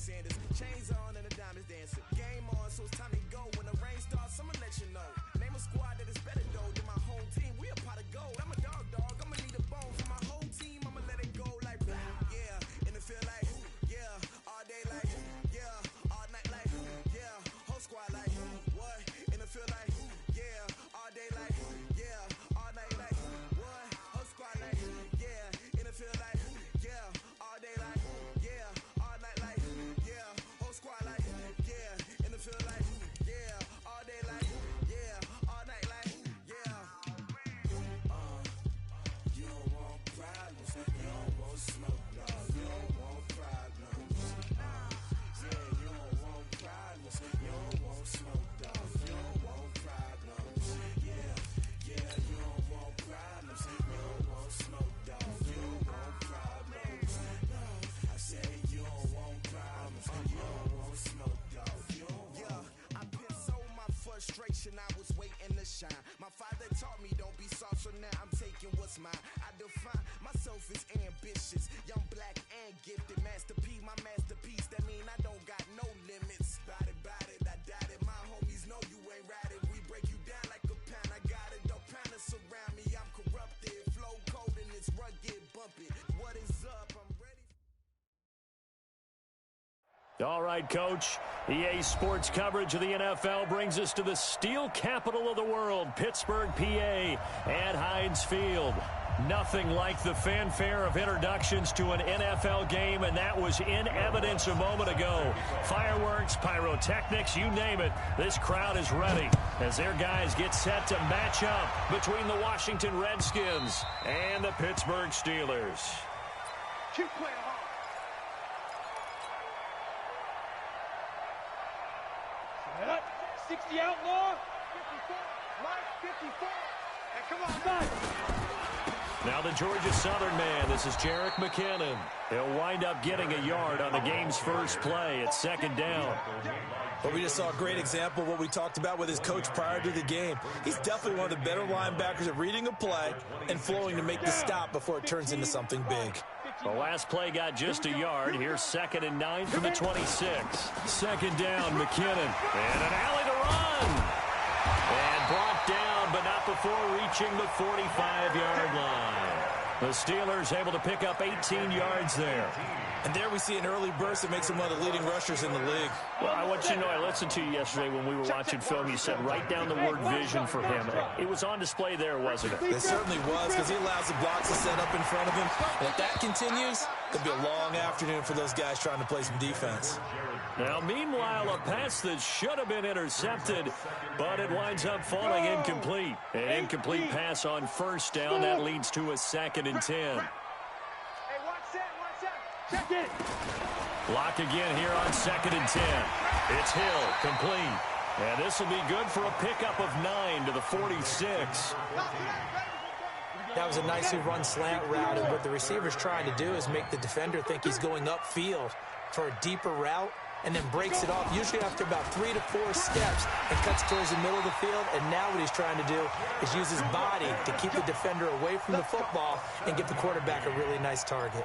Sanders. Chains on and the diamonds dancing. Game on, so it's time to go. When the rain starts, I'ma let you know. Name a squad that is better though than my home team. We a pot of gold. I'm a dog. I'ma need a bone for my whole team. I'ma let it go like yeah. In the field like yeah. All day like yeah. All night like yeah. Whole squad like what? In the field like yeah. All day like yeah. All night like what? Whole squad like yeah. In the field like yeah. All day like yeah. All night like yeah. Whole squad like yeah. In the field like yeah. All day like yeah. All night like yeah. You don't want problems. You don't want smoke, no. You don't want problems. Yeah, you don't want problems. You don't want smoke, dog. You don't want problems. Yeah, you don't want problems. You don't want smoke, dog. You don't want problems. No, I said you don't want problems. You don't want smoke, dog. You don't want. Yeah, I've been so my frustration. I was waiting to shine. My father taught me don't be soft, so now I'm taking what's mine. I define myself as ambitious, young, black, and gifted. Master P, my masterpiece. That mean I don't got no limits. Bout it, I doubt it. My homies know you ain't ratted. We break you down like a pound. I got it, don't panic surround me. I'm corrupted, flow cold and it's rugged, bumpy. What is up? I'm ready. All right, Coach. EA Sports coverage of the NFL brings us to the steel capital of the world, Pittsburgh, PA, at Heinz Field. Nothing like the fanfare of introductions to an NFL game, and that was in evidence a moment ago. Fireworks, pyrotechnics, you name it. This crowd is ready as their guys get set to match up between the Washington Redskins and the Pittsburgh Steelers. Keep playing hard. 60 outlaw, 54, Mike 54, and come on, Mike. Now the Georgia Southern man, this is Jerick McKinnon. He'll wind up getting a yard on the game's first play. It's second down. Well, we just saw a great example of what we talked about with his coach prior to the game. He's definitely one of the better linebackers at reading a play and flowing to make the stop before it turns into something big. The last play got just a yard. Here's 2nd and 9 from the 26. Second down, McKinnon. And an alley to run. And brought down, but not before reaching the 45-yard line. The Steelers able to pick up 18 yards there. And there we see an early burst that makes him one of the leading rushers in the league. Well, I want you to know, I listened to you yesterday when we were watching film. You said write down the word vision for him. It was on display there, wasn't it? It certainly was, because he allows the blocks to set up in front of him. And if that continues, it'll be a long afternoon for those guys trying to play some defense. Now, meanwhile, a pass that should have been intercepted, but it winds up falling incomplete. An incomplete pass on first down. That leads to a 2nd and 10. Check it. Block again here on 2nd and 10. It's Hill, complete. And this will be good for a pickup of 9 to the 46. That was a nicely run slant route, and what the receiver's trying to do is make the defender think he's going upfield for a deeper route, and then breaks it off, usually after about 3 to 4 steps, and cuts towards the middle of the field. And now what he's trying to do is use his body to keep the defender away from the football and give the quarterback a really nice target.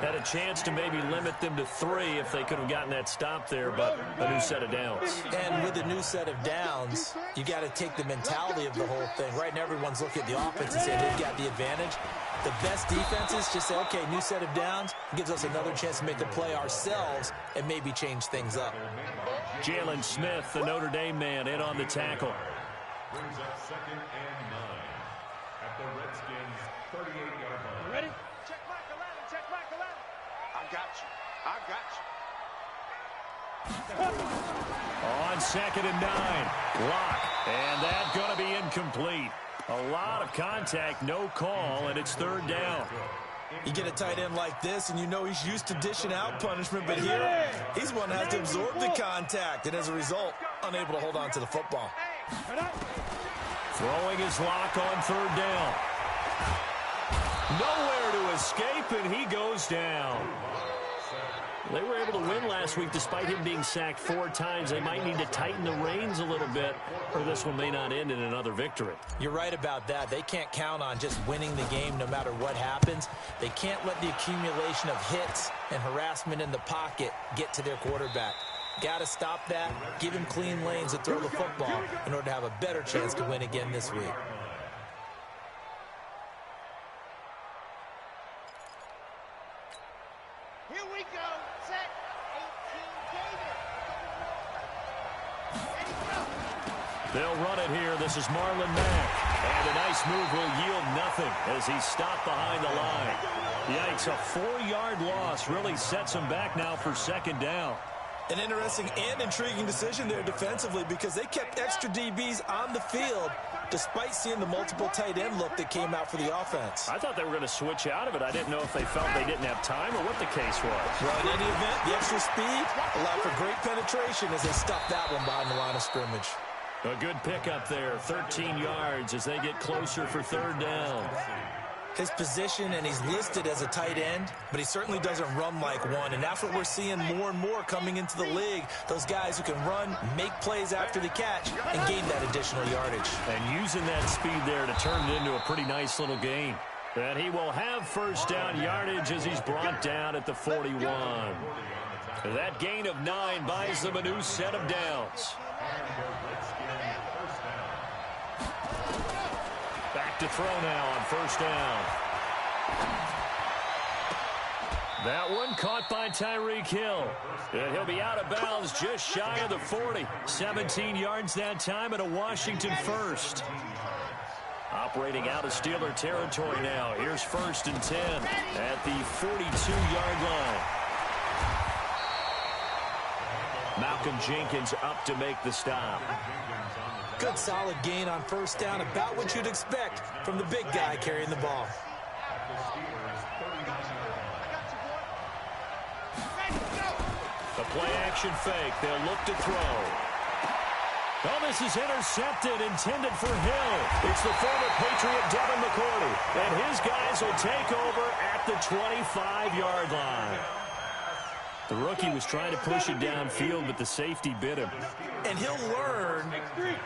Had a chance to maybe limit them to 3 if they could have gotten that stop there, but a new set of downs. And with a new set of downs, you got to take the mentality of the whole thing. Right now, everyone's looking at the offense and saying they've got the advantage. The best defenses just say, okay, new set of downs, gives us another chance to make a play ourselves and maybe change things up. Jalen Smith, the Notre Dame man, in on the tackle. Brings up 2nd and 9 at the Redskins' 38-yard line. Ready? Check Mike 11, check Mike 11. I got you. On 2nd and 9, block, and that's going to be incomplete. A lot of contact, no call, and it's 3rd down. You get a tight end like this, and you know he's used to dishing out punishment, but here, he's one that has to absorb the contact, and as a result, unable to hold on to the football. Throwing his lock on 3rd down. Nowhere to escape, and he goes down. They were able to win last week despite him being sacked 4 times. They might need to tighten the reins a little bit, or this one may not end in another victory. You're right about that. They can't count on just winning the game no matter what happens. They can't let the accumulation of hits and harassment in the pocket get to their quarterback. Got to stop that, give him clean lanes to throw the football in order to have a better chance to win again this week. Here we go. Set. 18 David. Ready, go. They'll run it here. This is Marlon Mack. And a nice move will yield nothing as he's stopped behind the line. Yikes, a 4-yard loss really sets him back now for second down. An interesting and intriguing decision there defensively because they kept extra DBs on the field despite seeing the multiple tight end look that came out for the offense. I thought they were going to switch out of it. I didn't know if they felt they didn't have time or what the case was. Well, in any event, the extra speed allowed for great penetration as they stuffed that one behind the line of scrimmage. A good pickup there, 13 yards as they get closer for third down. His position, and he's listed as a tight end, but he certainly doesn't run like one, and that's what we're seeing more and more coming into the league. Those guys who can run, make plays after the catch, and gain that additional yardage. And using that speed there to turn it into a pretty nice little gain. And he will have first down yardage as he's brought down at the 41. That gain of 9 buys them a new set of downs. Back to throw now on first down. That one caught by Tyreek Hill. And he'll be out of bounds just shy of the 40. 17 yards that time and a Washington first. Operating out of Steeler territory now. Here's first and 10 at the 42-yard line. Malcolm Jenkins up to make the stop. Good solid gain on first down, about what you'd expect from the big guy carrying the ball. The play-action fake. They'll look to throw. Oh, this is intercepted, intended for Hill. It's the former Patriot Devin McCourty. And his guys will take over at the 25-yard line. The rookie was trying to push it downfield, but the safety bit him. And he'll learn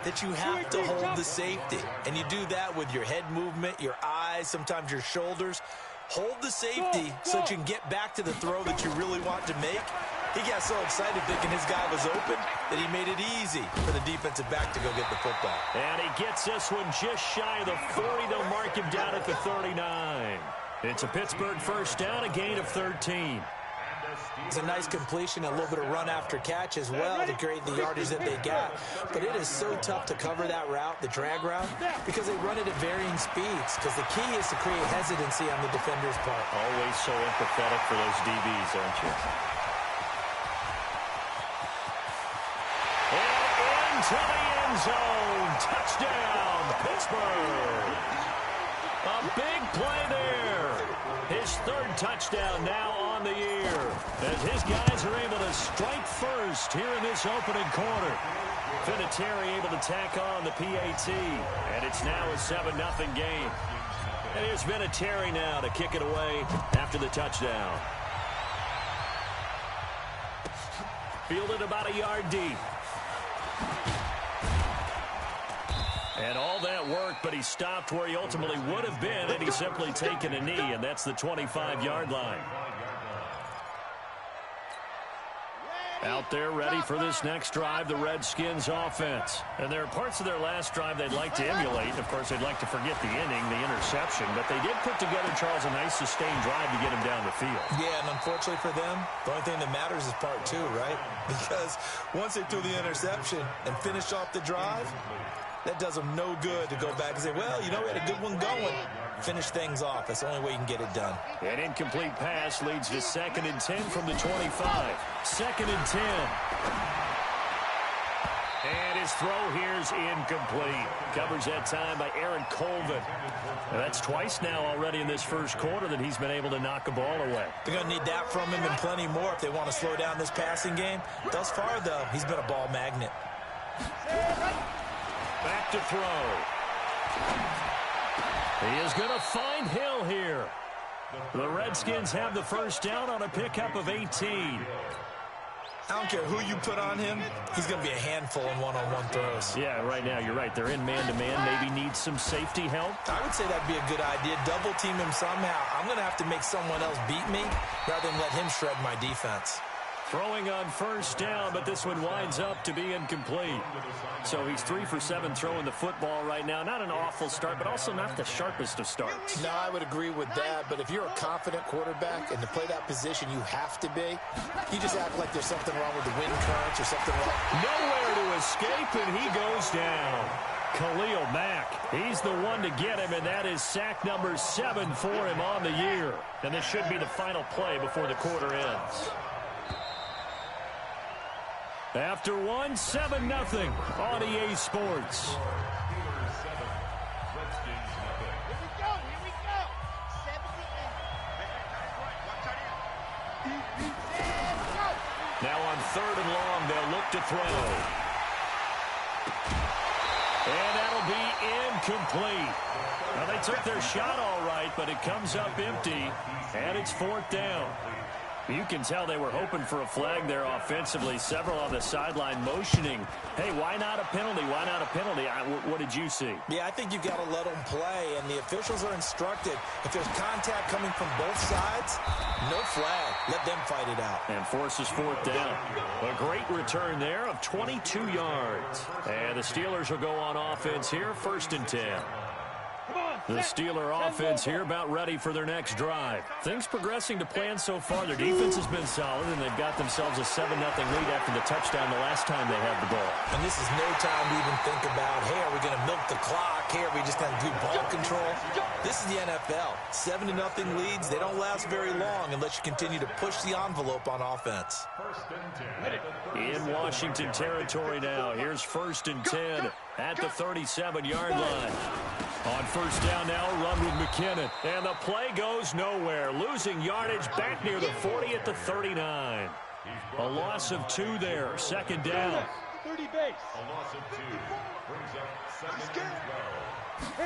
that you have to hold the safety. And you do that with your head movement, your eyes, sometimes your shoulders. Hold the safety so that you can get back to the throw that you really want to make. He got so excited thinking his guy was open that he made it easy for the defensive back to go get the football. And he gets this one just shy of the 40. They'll mark him down at the 39. It's a Pittsburgh first down, a gain of 13. It's a nice completion, a little bit of run after catch as well to create the yardage that they got. But it is so tough to cover that route, the drag route, because they run it at varying speeds. Because the key is to create hesitancy on the defender's part. Always so empathetic for those DBs, aren't you? And into the end zone. Touchdown, Pittsburgh. A big play there. His third touchdown now on the year as his guys are able to strike first here in this opening quarter. Vinatieri able to tack on the PAT, and it's now a 7-0 game. And here's Vinatieri now to kick it away after the touchdown. Fielded about a yard deep. And all that work, but he stopped where he ultimately would have been, and he's simply taken a knee, and that's the 25-yard line. Out there ready for this next drive, the Redskins offense. And there are parts of their last drive they'd like to emulate. Of course, they'd like to forget the inning, the interception, but they did put together, Charles, a nice sustained drive to get him down the field. Yeah, and unfortunately for them, the only thing that matters is part 2, right? Because once they threw the interception and finished off the drive, that does them no good to go back and say, well, you know, we had a good one going. Finish things off. That's the only way you can get it done. An incomplete pass leads to 2nd and 10 from the 25. 2nd and 10. And his throw here's incomplete. Covers that time by Aaron Colvin. Now, that's twice now already in this first quarter that he's been able to knock a ball away. They're going to need that from him and plenty more if they want to slow down this passing game. Thus far, though, he's been a ball magnet. Back to throw. He is going to find Hill here. The Redskins have the first down on a pickup of 18. I don't care who you put on him. He's going to be a handful in one-on-one throws. Yeah, right now you're right. They're in man-to-man. Maybe need some safety help. I would say that'd be a good idea. Double team him somehow. I'm going to have to make someone else beat me rather than let him shred my defense. Throwing on first down, but this one winds up to be incomplete. So he's 3 for 7 throwing the football right now. Not an awful start, but also not the sharpest of starts. No, I would agree with that. But if you're a confident quarterback and to play that position you have to be, you just act like there's something wrong with the wind currents or something wrong. Nowhere to escape, and he goes down. Khalil Mack, he's the one to get him, and that is sack number 7 for him on the year. And this should be the final play before the quarter ends. After 1, 7-0 on EA Sports. Here we go. 78. Now on 3rd and long, they'll look to throw. And that'll be incomplete. Now, they took their shot all right, but it comes up empty, and it's 4th down. You can tell they were hoping for a flag there offensively. Several on the sideline motioning. Hey, why not a penalty? Why not a penalty? What did you see? Yeah, I think you've got to let them play, and the officials are instructed. If there's contact coming from both sides, no flag. Let them fight it out. And forces 4th down. A great return there of 22 yards. And the Steelers will go on offense here, 1st and 10. The Steeler offense here about ready for their next drive. Things progressing to plan so far. Their defense has been solid, and they've got themselves a 7-0 lead after the touchdown the last time they had the ball. And this is no time to even think about, hey, are we going to milk the clock? Hey, are we just going to do ball control? This is the NFL. 7-0 leads. They don't last very long unless you continue to push the envelope on offense. In Washington territory now. Here's 1st and 10 at the 37-yard line. On 1st down now, a run with McKinnon. And the play goes nowhere. Losing yardage back near the 40 at the 39. A loss of 2 there. 2nd down. 30 base. A loss of 2 brings up 2nd and 12.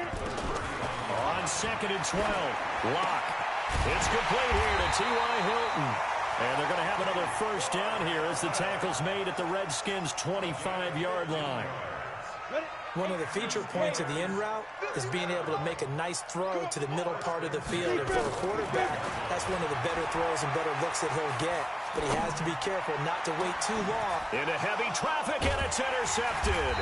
On 2nd and 12, Locke. It's complete here to T.Y. Hilton. And they're going to have another 1st down here as the tackle's made at the Redskins' 25-yard line. One of the feature points of the in route is being able to make a nice throw to the middle part of the field. And for a quarterback, that's one of the better throws and better looks that he'll get. But he has to be careful not to wait too long. Into heavy traffic, and it's intercepted.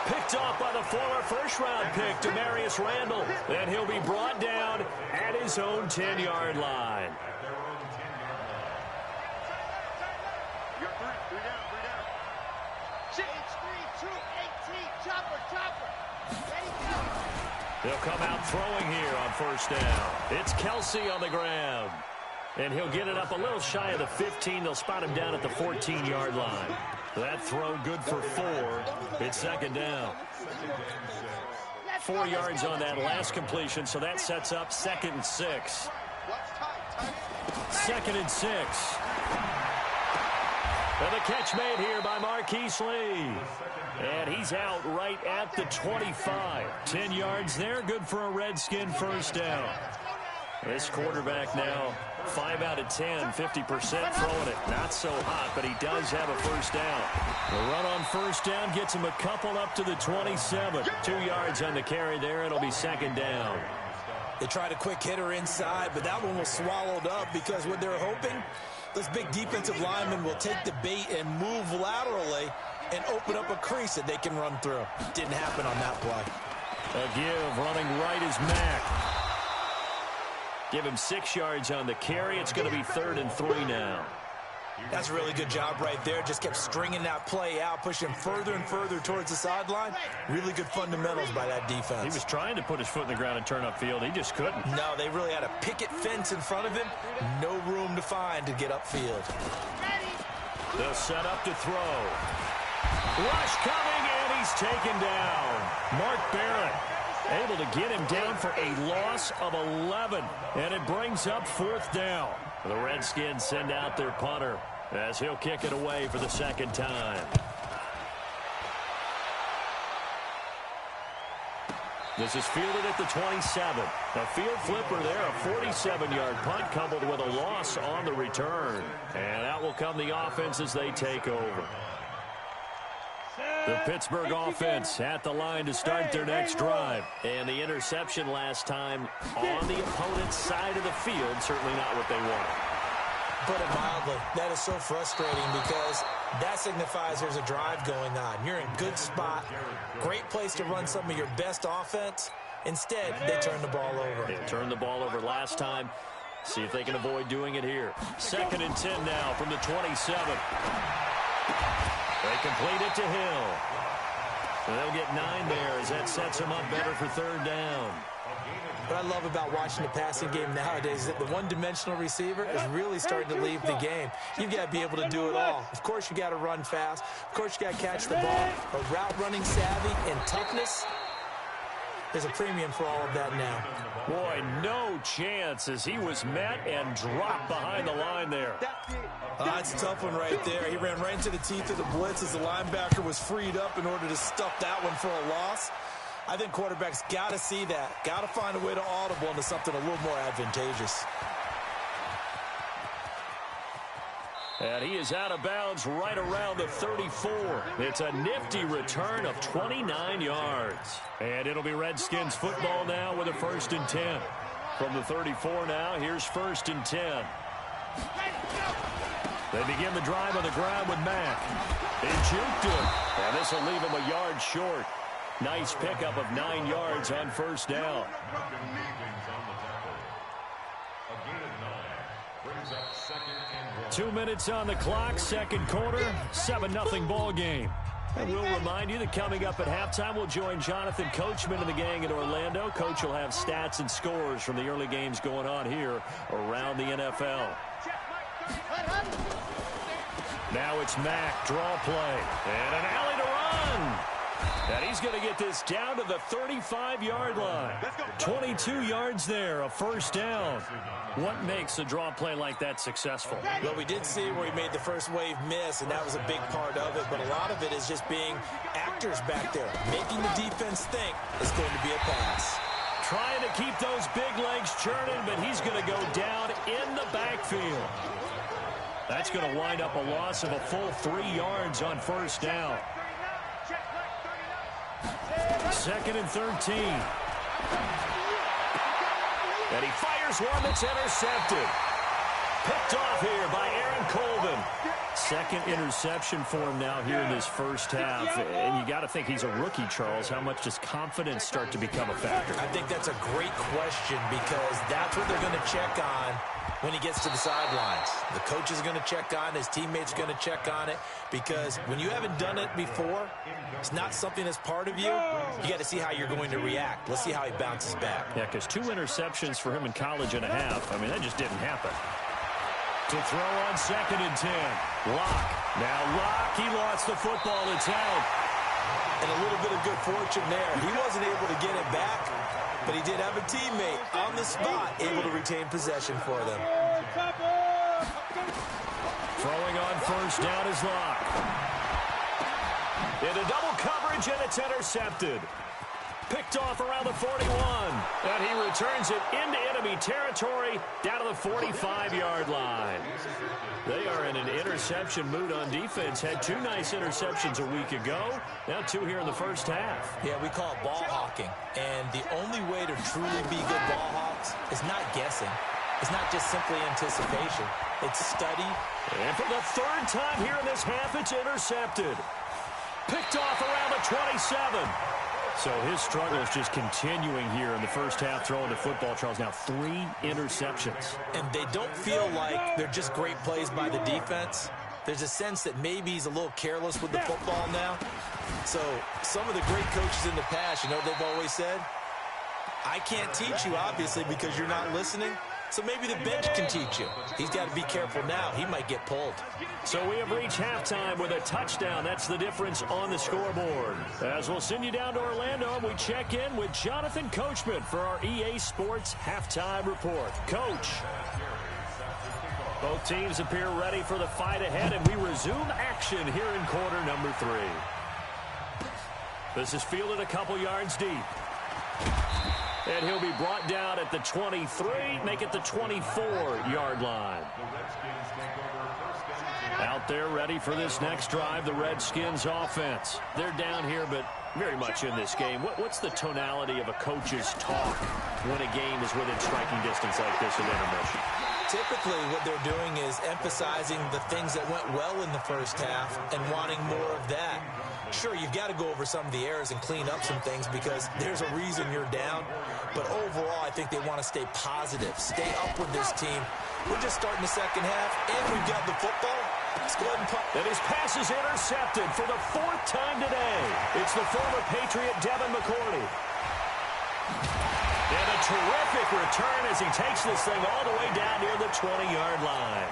Picked off by the former first-round pick, Demarius Randall. And he'll be brought down at his own 10-yard line. You're 3 down. Change 3, 2, 18. Chopper. Ready, go. They'll come out throwing here on 1st down. It's Kelsey on the ground. And he'll get it up a little shy of the 15. They'll spot him down at the 14-yard line. That throw good for 4. It's 2nd down. 4 yards on that last completion, so that sets up 2nd and 6. 2nd and 6. And the catch made here by Marquise Lee. And he's out right at the 25. 10 yards there, good for a Redskin 1st down. This quarterback now 5 out of 10, 50% throwing it. Not so hot, but he does have a 1st down. The run on 1st down gets him a couple up to the 27. 2 yards on the carry there. It'll be 2nd down. They tried a quick hitter inside, but that one was swallowed up because what they're hoping, this big defensive lineman will take the bait and move laterally and open up a crease that they can run through. Didn't happen on that play. A give, running right is Mack. Give him 6 yards on the carry. It's going to be 3rd and 3 now. That's a really good job right there. Just kept stringing that play out, pushing further and further towards the sideline. Really good fundamentals by that defense. He was trying to put his foot in the ground and turn upfield. He just couldn't. No, they really had a picket fence in front of him. No room to find to get upfield. They'll set up to throw. Rush coming, and he's taken down. Mark Barrett able to get him down for a loss of 11. And it brings up 4th down. The Redskins send out their punter as he'll kick it away for the 2nd time. This is fielded at the 27. A field flipper there, a 47-yard punt coupled with a loss on the return. And out will come the offense as they take over. The Pittsburgh offense at the line to start their next drive. And the interception last time on the opponent's side of the field, certainly not what they wanted. Put it mildly, that is so frustrating because that signifies there's a drive going on. You're in a good spot, great place to run some of your best offense. Instead, they turn the ball over. They turned the ball over last time. See if they can avoid doing it here. 2nd and 10 now from the 27. They complete it to Hill. So they'll get 9 there as that sets them up better for 3rd down. What I love about watching the passing game nowadays is that the one-dimensional receiver is really starting to leave the game. You've got to be able to do it all. Of course, you got to run fast. Of course, you got to catch the ball. But route running savvy and toughness, there's a premium for all of that now. Boy, no chance as he was met and dropped behind the line there. That's a tough one right there. He ran right into the teeth of the blitz as the linebacker was freed up in order to stuff that one for a loss. I think quarterbacks got to see that. Got to find a way to audible into something a little more advantageous. And he is out of bounds right around the 34. It's a nifty return of 29 yards. And it'll be Redskins football now with a 1st and 10. From the 34 now, here's 1st and 10. They begin the drive on the ground with Mack. He juked him. And this will leave him a yard short. Nice pickup of 9 yards on 1st down. 2 minutes on the clock, 2nd quarter, 7-0 ball game. And we'll remind you that coming up at halftime, we'll join Jonathan Coachman and the gang in Orlando. Coach will have stats and scores from the early games going on here around the NFL. Now it's Mack, draw play, and an alley to run. And he's going to get this down to the 35-yard line. 22 yards there, a 1st down. What makes a draw play like that successful? Well, we did see where he made the first wave miss, and that was a big part of it. But a lot of it is just being actors back there. Making the defense think it's going to be a pass. Trying to keep those big legs churning, but he's going to go down in the backfield. That's going to wind up a loss of a full 3 yards on 1st down. 2nd and 13. And he fires one that's intercepted. Picked off here by Aaron Colvin. 2nd interception for him now here in this 1st half. And you got to think he's a rookie, Charles. How much does confidence start to become a factor? I think that's a great question because that's what they're going to check on when he gets to the sidelines. The coach is going to check on, his teammates are going to check on it, because when you haven't done it before, it's not something that's part of you. You got to see how you're going to react. Let's see how he bounces back. Yeah, because 2 interceptions for him in college and a half. I mean, that just didn't happen. To throw on 2nd and 10. Locke. Now Locke, he lost the football. It's out. And a little bit of good fortune there. He wasn't able to get it back, but he did have a teammate on the spot able to retain possession for them. Throwing on 1st down is Locke. Into double coverage, and it's intercepted. Picked off around the 41. And he returns it into enemy territory down to the 45-yard line. They are in an interception mood on defense. Had 2 nice interceptions a week ago. Now 2 here in the 1st half. Yeah, we call it ball hawking. And the only way to truly be good ball hawks is not guessing. It's not just simply anticipation. It's study. And for the 3rd time here in this half, it's intercepted. Picked off around the 27. So his struggle is just continuing here in the 1st half, throwing the football, Charles. Now 3 interceptions. And they don't feel like they're just great plays by the defense. There's a sense that maybe he's a little careless with the football now. So some of the great coaches in the past, you know what they've always said? I can't teach you, obviously, because you're not listening. So maybe the bench can teach you. He's got to be careful now. He might get pulled. So we have reached halftime with a touchdown. That's the difference on the scoreboard. As we'll send you down to Orlando, and we check in with Jonathan Coachman for our EA Sports Halftime Report. Coach. Both teams appear ready for the fight ahead, and we resume action here in quarter number 3. This is fielded a couple yards deep. And he'll be brought down at the 23, make it the 24-yard line. Out there ready for this next drive, the Redskins offense. They're down here, but very much in this game. What's the tonality of a coach's talk when a game is within striking distance like this at intermission? Typically, what they're doing is emphasizing the things that went well in the first half and wanting more of that. Sure, you've got to go over some of the errors and clean up some things because there's a reason you're down. But overall, I think they want to stay positive, stay up with this team. We're just starting the second half, and we've got the football. Let's go ahead and punt. And his pass is intercepted for the 4th time today. It's the former Patriot Devin McCourty. And a terrific return as he takes this thing all the way down near the 20-yard line.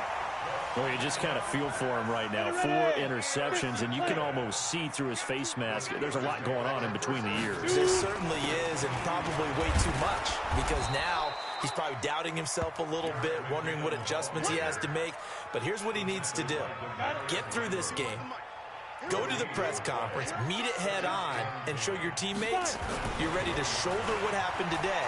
Well, you just kind of feel for him right now. 4 interceptions, and you can almost see through his face mask. There's a lot going on in between the ears. There certainly is, and probably way too much, because now he's probably doubting himself a little bit, wondering what adjustments he has to make. But here's what he needs to do. Get through this game. Go to the press conference, meet it head on, and show your teammates you're ready to shoulder what happened today,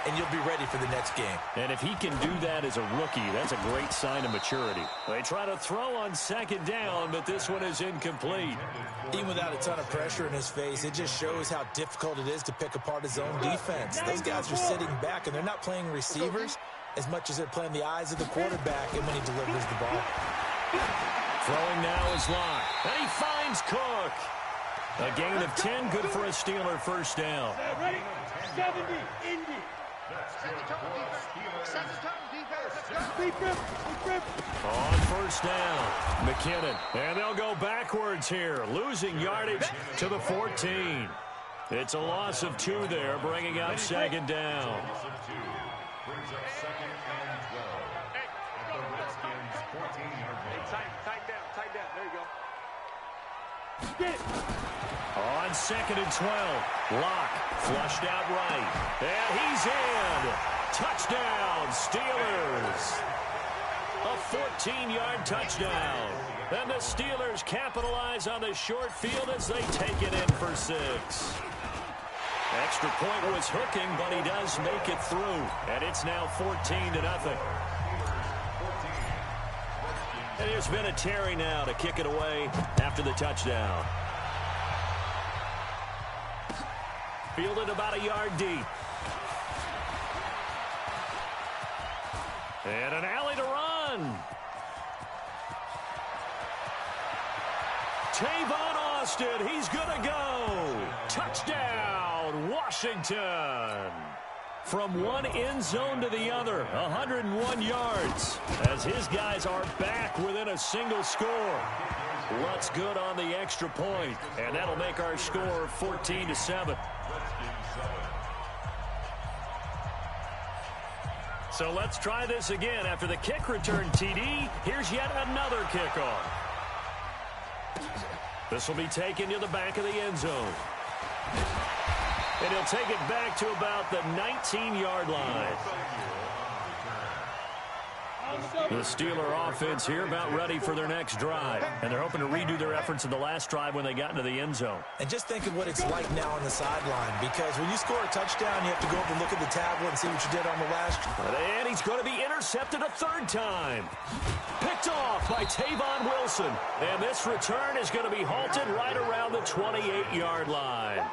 and you'll be ready for the next game. And if he can do that as a rookie, that's a great sign of maturity. They try to throw on 2nd down, but this one is incomplete. Even without a ton of pressure in his face, it just shows how difficult it is to pick apart his own defense. Those guys are sitting back, and they're not playing receivers as much as they're playing the eyes of the quarterback and when he delivers the ball. Throwing now is Locke, and he finds Cook. A gain of 10, good for a Steeler first down. Ready? 70, Indy. On first down, McKinnon, and they'll go backwards here, losing yardage to the 14. It's a loss of 2 there, bringing up 2nd down. Brings up 2nd and 12 at the Redskins' 14-yard line. Tight down. There you go. On 2nd and 12, Locke flushed out right, and he's in. Touchdown, Steelers. A 14-yard touchdown. And the Steelers capitalize on the short field as they take it in for 6. Extra point was hooking, but he does make it through. And it's now 14-0. And there's been a Terry now to kick it away after the touchdown. Fielded about a yard deep. And an alley to run. Tavon Austin, he's going to go. Touchdown, Washington. From one end zone to the other, 101 yards, as his guys are back within a single score. Lutz good on the extra point, and that'll make our score 14-7. So let's try this again. After the kick return TD, here's yet another kickoff. This will be taken to the back of the end zone. And he'll take it back to about the 19-yard line. The Steeler offense here about ready for their next drive. And they're hoping to redo their efforts in the last drive when they got into the end zone. And just think of what it's like now on the sideline, because when you score a touchdown, you have to go up and look at the tablet and see what you did on the last drive. And he's going to be intercepted a 3rd time. Picked off by Tavon Wilson. And this return is going to be halted right around the 28-yard line.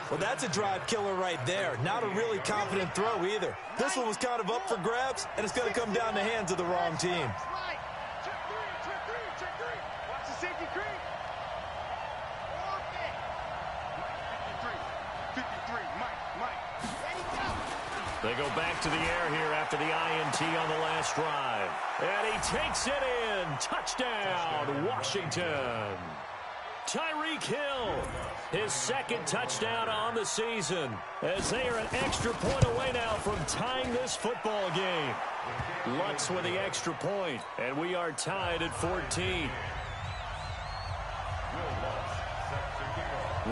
Well, that's a drive killer right there. Not a really confident throw either. This one was kind of up for grabs, and it's going to come down the hands of the wrong team. Right. Check three. Watch the safety creep. 53, Mike. Ready, go. They go back to the air here after the INT on the last drive. And he takes it in. Touchdown, Washington. Tyreek Hill, his 2nd touchdown on the season, as they are an extra point away now from tying this football game. Lutz with the extra point, and we are tied at 14.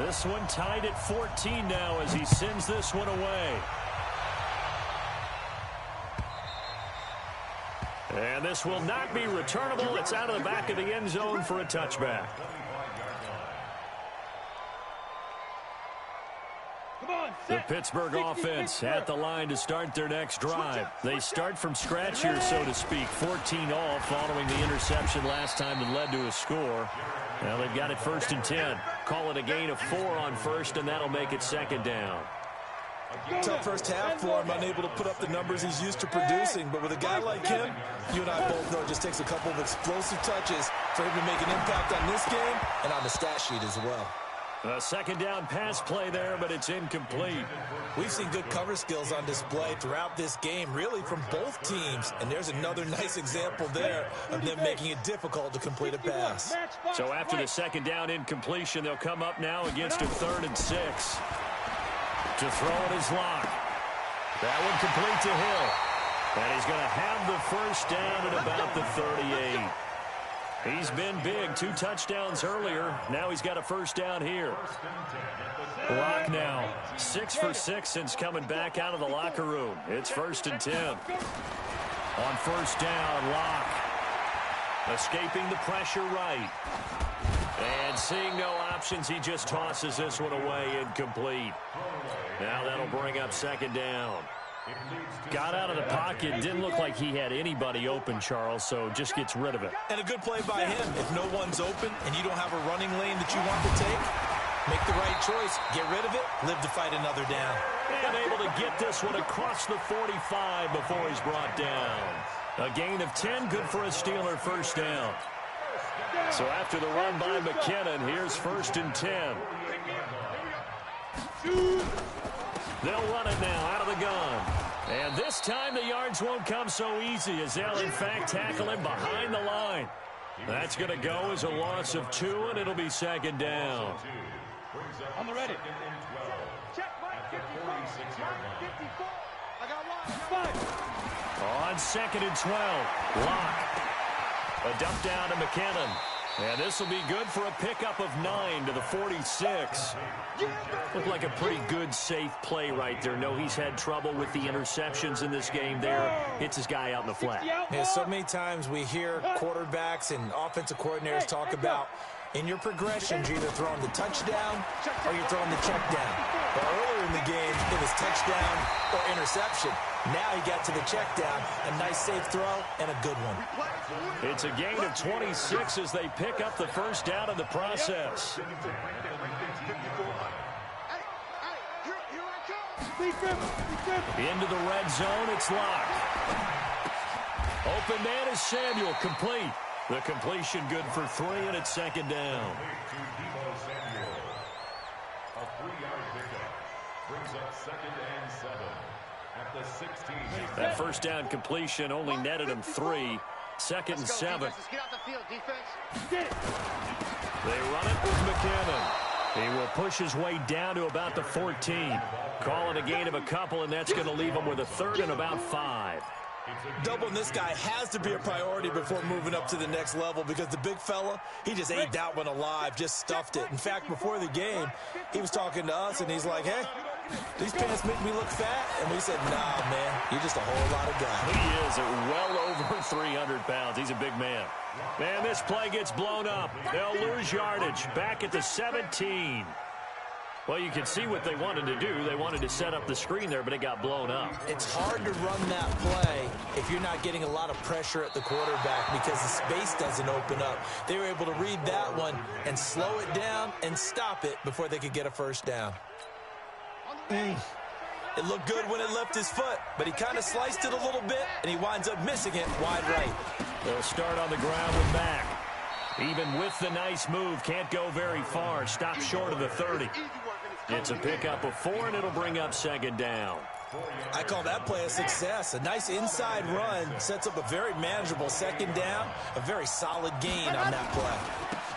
This one tied at 14 now as he sends this one away. And this will not be returnable. It's out of the back of the end zone for a touchback. Come on, The Pittsburgh offense at the line to start their next drive. They start from scratch here, so to speak. 14 all following the interception last time that led to a score. Now they've got it 1st and 10. Call it a gain of 4 on first, and that'll make it 2nd down. Tough first half for him, unable to put up the numbers he's used to producing. But with a guy like him, you and I both know it just takes a couple of explosive touches for him to make an impact on this game and on the stat sheet as well. A 2nd down pass play there, but it's incomplete. We've seen good cover skills on display throughout this game, really from both teams. And there's another nice example there of them making it difficult to complete a pass. So after the 2nd down incompletion, they'll come up now against a 3rd and 6. To throw it is Locke. That one complete to Hill. And he's going to have the 1st down at about the 38. He's been big. 2 touchdowns earlier. Now he's got a 1st down here. Locke now 6 for 6 since coming back out of the locker room. It's 1st and 10. On 1st down, Locke escaping the pressure right. And seeing no options, he just tosses this one away, incomplete. Now that'll bring up 2nd down. Got out of the pocket. Didn't look like he had anybody open, Charles, so just gets rid of it. And a good play by him. If no one's open and you don't have a running lane that you want to take, make the right choice. Get rid of it. Live to fight another down. And able to get this one across the 45 before he's brought down. A gain of 10, good for a Steeler 1st down. So after the run by McKinnon, here's 1st and 10. They'll run it now out of the gun. And this time the yards won't come so easy as they'll, in fact, tackle him behind the line. That's going to go as a loss of 2, and it'll be 2nd down. On the ready. Check Mike 54. Mike 54. I got one. 5. On 2nd and 12, Locke. A dump down to McKinnon. And this will be good for a pickup of 9 to the 46. Looked like a pretty good, safe play right there. No, he's had trouble with the interceptions in this game there. Hits his guy out in the flat. Yeah, so many times we hear quarterbacks and offensive coordinators talk about in your progressions, you're either throwing the touchdown or you're throwing the check down. But earlier in the game, it was touchdown or interception. Now he got to the check down, a nice safe throw, and a good one. It's a gain of 26 as they pick up the 1st down in the process. Into the red zone, it's Locke. Open man is Samuel, complete. The completion good for 3, and it's 2nd down. A 3-yard pickup brings up 2nd and 7 at the 16. That 1st down completion only netted him 3. 2nd and 7. Let's get out the field, defense. They run it with McKinnon. He will push his way down to about the 14. Call it a gain of a couple, and that's going to leave him with a 3rd and about 5. Doubling this guy has to be a priority before moving up to the next level because the big fella, he just ate that one alive, just stuffed it. In fact, before the game, he was talking to us, and he's like, hey, these pants make me look fat. And we said, nah, man, you're just a whole lot of guy. He is at well over 300 pounds. He's a big man. Man, this play gets blown up. They'll lose yardage. Back at the 17. Well, you can see what they wanted to do. They wanted to set up the screen there, but it got blown up. It's hard to run that play if you're not getting a lot of pressure at the quarterback because the space doesn't open up. They were able to read that one and slow it down and stop it before they could get a 1st down. It looked good when it left his foot, but he kind of sliced it a little bit, and he winds up missing it wide right. They'll start on the ground with Mack. Even with the nice move, can't go very far. Stops short of the 30. It's a pickup of 4, and it'll bring up 2nd down. I call that play a success. A nice inside run sets up a very manageable 2nd down, a very solid gain on that play.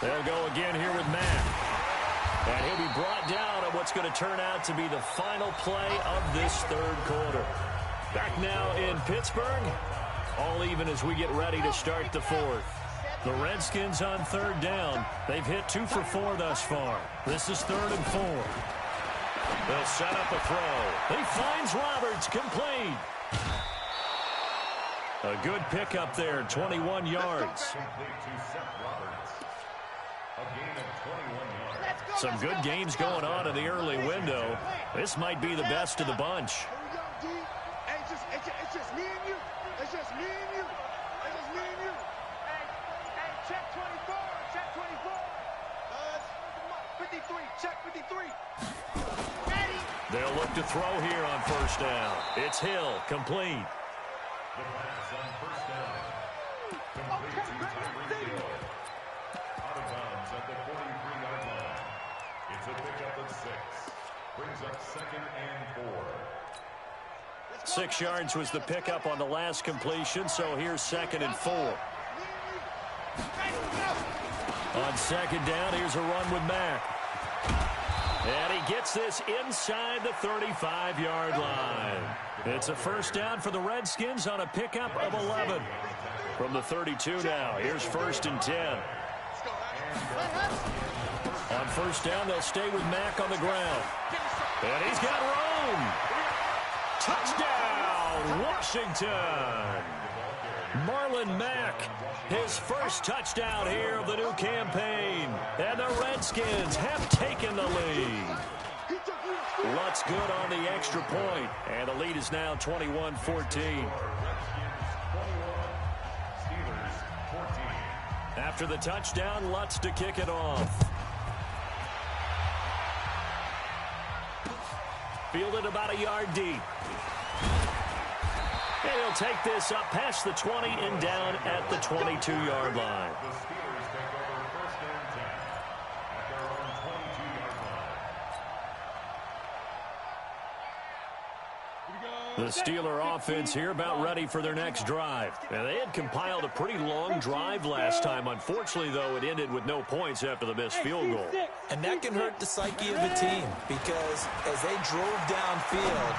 They'll go again here with Mack. And he'll be brought down on what's going to turn out to be the final play of this 3rd quarter. Back now in Pittsburgh, all even as we get ready to start the 4th. The Redskins on 3rd down. They've hit 2 for 4 thus far. This is 3rd and 4. They'll set up a throw. He finds Roberts, complete. A good pickup there, 21 yards. A gain of 21 yards. Some good games going on in the early window. This might be the best of the bunch. It's just me and you. It's just me and you. It's just me and you. Hey, check 24. Check 24. 53. Check 53. They'll look to throw here on first down. It's Hill, complete. The pass on first down. Complete to Tyreek Hill. Out of bounds at the 43-yard line. It's a pickup of 6. Brings up 2nd and 4. 6 yards was the pickup on the last completion, so here's 2nd and 4. On 2nd down, here's a run with Mack. And he gets this inside the 35-yard line. It's a first down for the Redskins on a pickup of 11. From the 32 now, here's 1st and 10. On first down, they'll stay with Mack on the ground. And he's got room. Touchdown, Washington. Marlon Mack, his first touchdown here of the new campaign. And the Redskins have taken the lead. Lutz good on the extra point. And the lead is now 21-14. After the touchdown, Lutz to kick it off. Fielded about a yard deep. And he'll take this up past the 20 and down at the 22-yard line. The Steelers take over 1st and 10 at their own 22-yard line. The Steeler offense here about ready for their next drive. And they had compiled a pretty long drive last time. Unfortunately, though, it ended with no points after the missed field goal. And that can hurt the psyche of a team because as they drove downfield,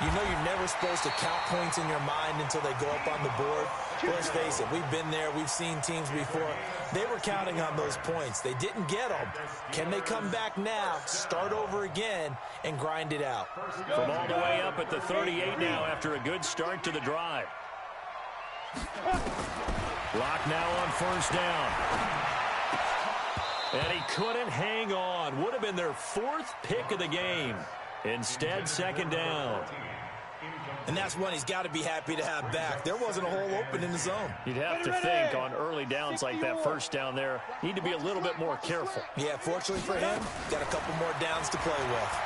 you know you're never supposed to count points in your mind until they go up on the board. Well, let's face it, we've been there. We've seen teams before. They were counting on those points. They didn't get them. Can they come back now, start over again, and grind it out? From all the way up at the 38 now after a good start to the drive. Lock now on first down. And he couldn't hang on. Would have been their 4th pick of the game. Instead, 2nd down. And that's one he's got to be happy to have back. There wasn't a hole open in the zone. You'd have to think on early downs like that first down there, need to be a little bit more careful. Yeah, fortunately for him, got a couple more downs to play with.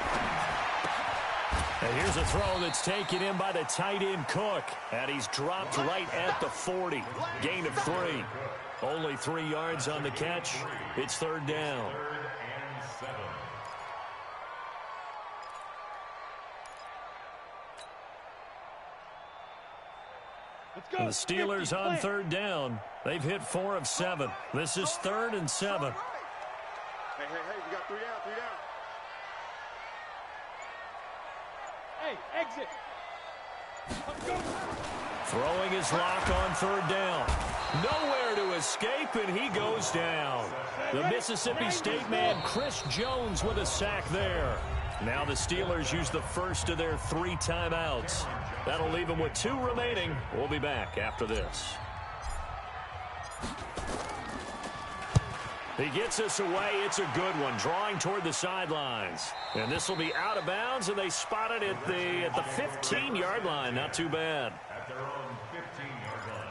And here's a throw that's taken in by the tight end Cook. And he's dropped right at the 40. Gain of 3. Only 3 yards on the catch. It's 3rd down. 3rd and 7. The Steelers on 3rd down. They've hit 4 of 7. This is 3rd and 7. Hey, we got 3 down, 3 down. Hey, exit. Let's go. Throwing his lock on 3rd down. Nowhere to escape, and he goes down. The Mississippi State man, Chris Jones, with a sack there. Now the Steelers use the first of their 3 timeouts. That'll leave them with 2 remaining. We'll be back after this. He gets us away. It's a good one, drawing toward the sidelines. And this will be out of bounds, and they spot it at the 15-yard line. Not too bad. At their own 15-yard line.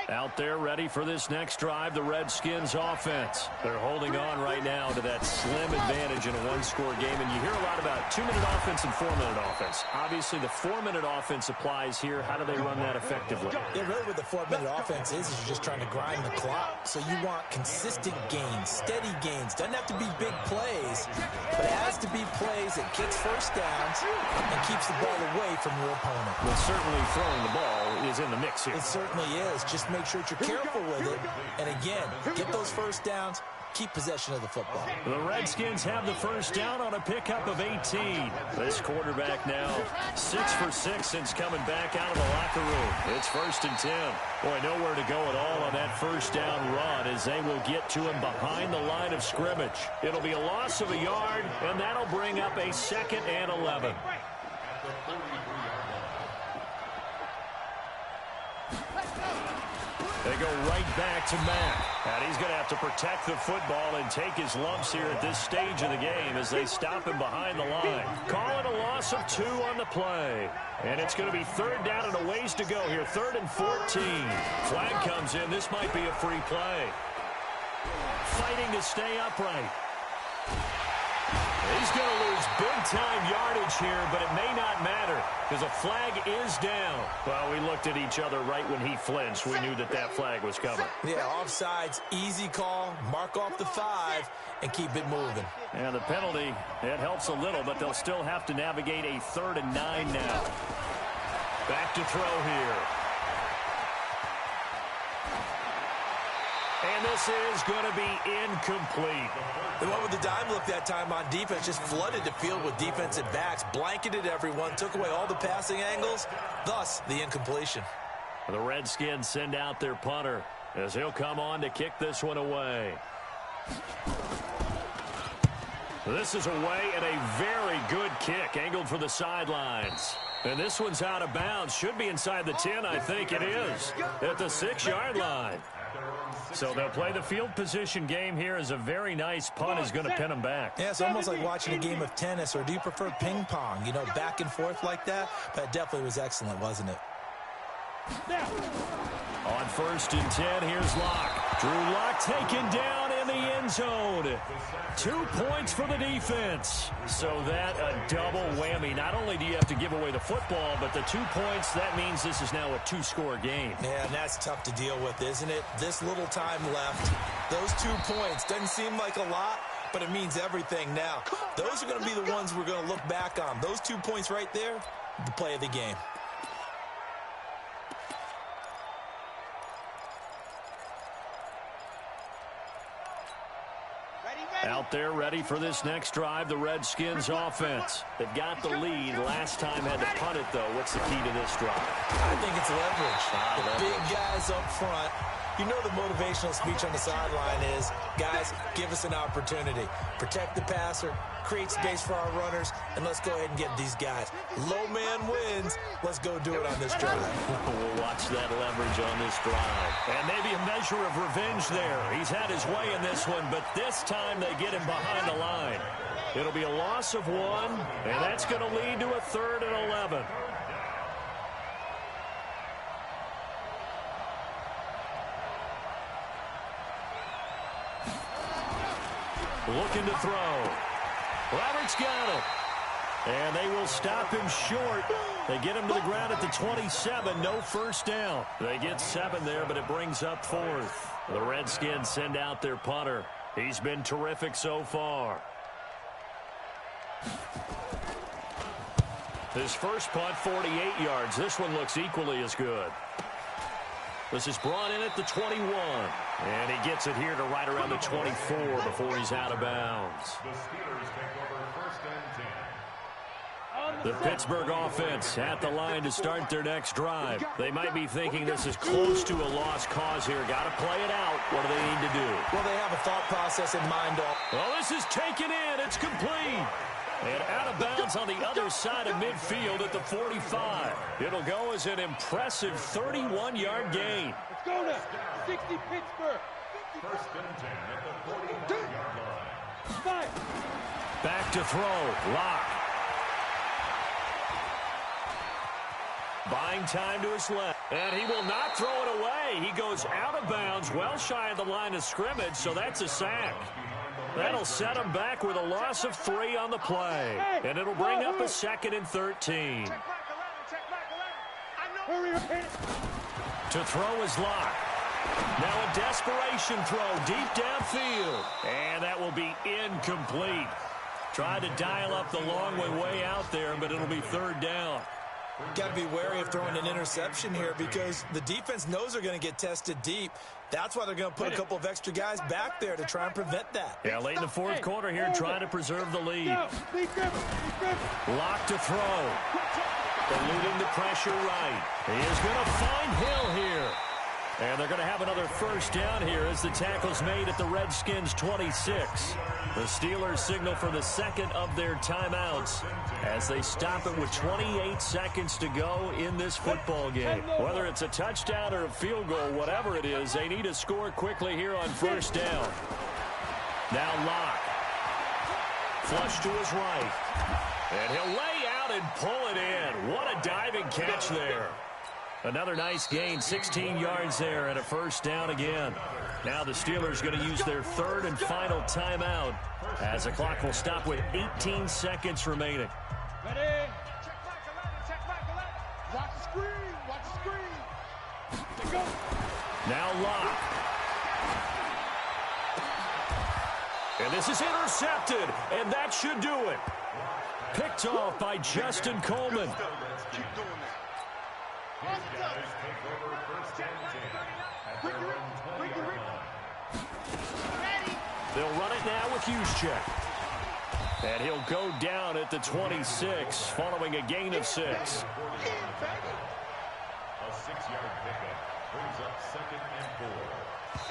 Out there ready for this next drive, the Redskins offense. They're holding on right now to that slim advantage in a 1-score game. And you hear a lot about 2-minute offense and 4-minute offense. Obviously, the 4-minute offense applies here. How do they run that effectively? Yeah, really what the 4-minute offense is you're just trying to grind the clock. So you want consistent gains, steady gains. Doesn't have to be big plays, but it has to be plays that gets first downs and keeps the ball away from your opponent. Well, certainly throwing the ball is in the mix here. It certainly is. Just make sure that you're careful with it. And again, get those first downs, keep possession of the football. The Redskins have the first down on a pickup of 18. This quarterback now 6 for 6 since coming back out of the locker room. It's 1st and 10. Boy, nowhere to go at all on that first down run as they will get to him behind the line of scrimmage. It'll be a loss of a yard, and that'll bring up a 2nd and 11. They go right back to Mack. And he's going to have to protect the football and take his lumps here at this stage of the game as they stop him behind the line. Call it a loss of 2 on the play. And it's going to be 3rd down and a ways to go here. 3rd and 14. Flag comes in. This might be a free play. Fighting to stay upright. He's going to lose big-time yardage here, but it may not matter because a flag is down. Well, we looked at each other right when he flinched. We knew that that flag was coming. Yeah, offsides, easy call, mark off the 5, and keep it moving. And the penalty, it helps a little, but they'll still have to navigate a 3rd and 9 now. Back to throw here. And this is going to be incomplete. The one with the dime look that time on defense just flooded the field with defensive backs, blanketed everyone, took away all the passing angles, thus the incompletion. The Redskins send out their punter as he'll come on to kick this one away. This is away and a very good kick, angled for the sidelines. And this one's out of bounds. Should be inside the 10, I think it is, at the 6-yard line. So they'll play the field position game here as a very nice punt is going to pin them back. Yeah, it's almost like watching a game of tennis, or do you prefer ping pong? You know, back and forth like that? But it definitely was excellent, wasn't it? On 1st and 10, here's Locke. Drew Lock taken down in the end zone. 2 points for the defense. So that a double whammy. Not only do you have to give away the football, but the 2 points, that means this is now a 2-score game. Yeah, and that's tough to deal with, isn't it? This little time left. Those 2 points doesn't seem like a lot, but it means everything now. Those are going to be the ones we're going to look back on. Those 2 points right there, the play of the game. Out there ready for this next drive, the Redskins offense. They've got the lead. Last time had to punt it, though. What's the key to this drive? I think it's leverage. The big guys up front. You know the motivational speech on the sideline is, guys, give us an opportunity. Protect the passer, create space for our runners, and let's go ahead and get these guys. Low man wins. Let's go do it on this drive. We'll watch that leverage on this drive. And maybe a measure of revenge there. He's had his way in this one, but this time they get him behind the line. It'll be a loss of 1, and that's going to lead to a 3rd and 11. Looking to throw. Roberts got it. And they will stop him short. They get him to the ground at the 27. No first down. They get 7 there, but it brings up 4th. The Redskins send out their punter. He's been terrific so far. His first punt, 48 yards. This one looks equally as good. This is brought in at the 21. And he gets it here to right around the 24 before he's out of bounds. The Steelers take over 1st and 10. The Pittsburgh offense at the line to start their next drive. They might be thinking this is close to a lost cause here. Got to play it out. What do they need to do? Well, they have a thought process in mind. Well, this is taken in. It's complete. And out of bounds on the other side of midfield at the 45. It'll go as an impressive 31-yard gain. Let's go now. 60 Pittsburgh. 1st and 10 at the 45-yard line. 5. Back to throw. Lock. Buying time to his left. And he will not throw it away. He goes out of bounds, well shy of the line of scrimmage, so that's a sack. That'll set him back with a loss of 3 on the play. And it'll bring up a 2nd and 13. To throw is Lock. Now a desperation throw deep downfield. And that will be incomplete. Tried to dial up the long way out there, but it'll be 3rd down. Got to be wary of throwing an interception here because the defense knows they're going to get tested deep. That's why they're going to put a couple of extra guys back there to try and prevent that. Yeah, late in the 4th quarter here, trying to preserve the lead. Lock to throw. Eluding the pressure right. He is going to find Hill here. And they're going to have another first down here as the tackle's made at the Redskins 26. The Steelers signal for the second of their timeouts as they stop it with 28 seconds to go in this football game. Whether it's a touchdown or a field goal, whatever it is, they need to score quickly here on first down. Now Locke. Flush to his right. And he'll lay out and pull it in. What a diving catch there. Another nice gain, 16 yards there, and a first down again. Now the Steelers going to use their third and final timeout as the clock will stop with 18 seconds remaining. Ready? Check back 11. Watch the screen. Watch the screen. Go. Now Locke. And this is intercepted, and that should do it. Picked off by Justin Coleman. Keep doing that. Guys take over first and 10 at their own 20-yard line. They'll run it now with Juszczyk. And he'll go down at the 26 following a gain of 6. A 6-yard pickup brings up 2nd and 4.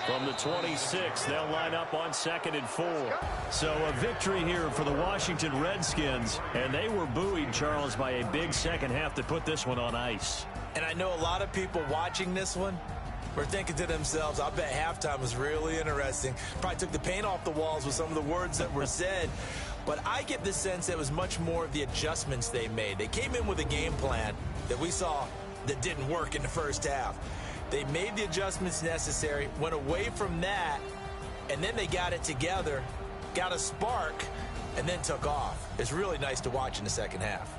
From the 26, they'll line up on 2nd and 4. So a victory here for the Washington Redskins. And they were buoyed, Charles, by a big second half to put this one on ice. And I know a lot of people watching this one were thinking to themselves, I bet halftime was really interesting. Probably took the paint off the walls with some of the words that were said. But I get the sense it was much more of the adjustments they made. They came in with a game plan that we saw that didn't work in the first half. They made the adjustments necessary, went away from that, and then they got it together, got a spark, and then took off. It's really nice to watch in the second half.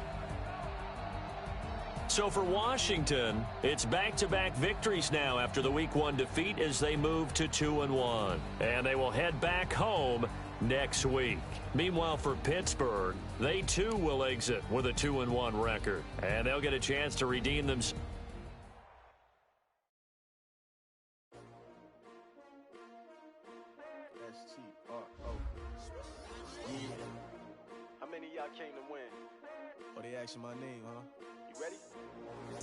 So for Washington, it's back-to-back victories now after the Week 1 defeat as they move to 2-1. And they will head back home next week. Meanwhile, for Pittsburgh, they too will exit with a 2-1 record. And they'll get a chance to redeem themselves. How many of y'all came to win? Oh, they asking my name, huh? You ready?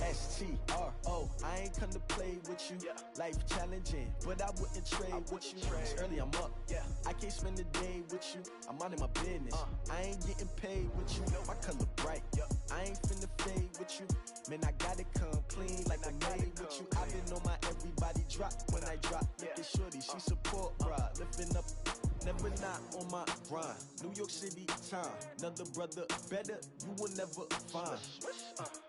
S-T-R-O, I ain't come to play with you. Yeah. Life challenging, but I wouldn't trade with you. It's early, I'm up. Yeah. I can't spend the day with you. I'm minding my business. I ain't getting paid with you. My color bright. I ain't finna fade with you. Man, I gotta come clean like I'm made with you. I've been on my everybody drop when I drop. Look at shorty, she support, bruh. Lifting up. Never not on my grind. New York City time. Another brother better, you will never find.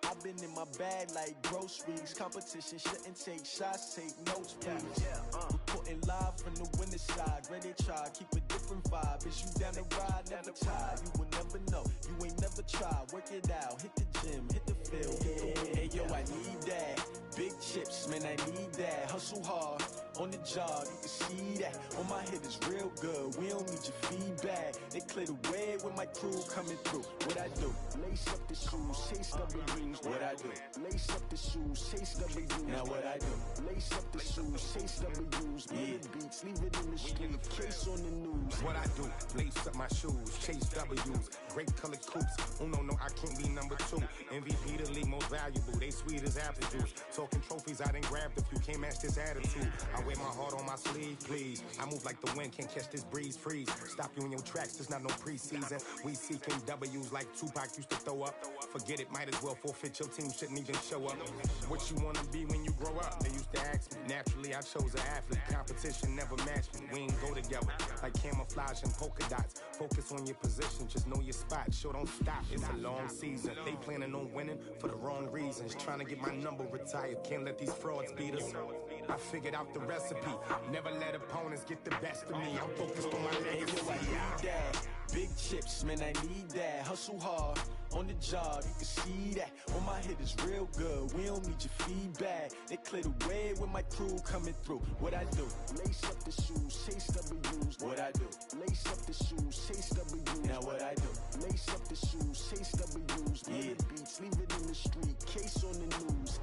I've been in my bag like groceries. Competition shouldn't take shots, take notes, please. Reporting live from the winning side. Ready to try, keep a different vibe. Is you down the ride, never tired. You will never know, you ain't never tried. Work it out, hit the gym, hit the field, hit the win. Hey yo, I need that. Big chips, man, I need that. Hustle hard, on the job, you can see that. On my head is real good, we don't need your feedback. They clear the way with my crew coming through. What I do? Lace up the shoes, chase W's. What I do? Lace up the shoes, chase W's. Now what I do? Lace up the shoes, chase W's. Yeah. Beats, leave it in the street, case on the news. What I do? Lace up my shoes, chase W's. Great colored coops. Oh no, I can't be number 2. MVP the league most valuable. They sweet as apple juice. Talking trophies, I didn't grab the few. Can't match this attitude. I wear my heart on my sleeve, please. I move like the wind, can't catch this breeze. Freeze. Stop you in your tracks. There's not no preseason. We seeking W's like Tupac used to throw up. Forget it, might as well forfeit. Your team shouldn't even show up. What you wanna be when you grow up? They used to ask me. Naturally, I chose an athlete. Competition never matched me. We ain't go together like camouflage and polka dots. Focus on your position, just know your spot. Sure, don't stop. It's a long season. They planning on winning for the wrong reasons. Trying to get my number retired. Can't let these frauds beat us. I figured out the recipe. Never let opponents get the best of me. I'm focused on my legacy. I need that. Big chips, man, I need that. Hustle hard, on the job, you can see that. On my head is real good, we don't need your feedback. They clear the way with my crew coming through. What I do? Lace up the shoes, chase W's. What I do? Lace up the shoes, chase W's. Now what I do? Lace up the shoes, chase W's. Yeah. Beats, leave it in the street, case on the news.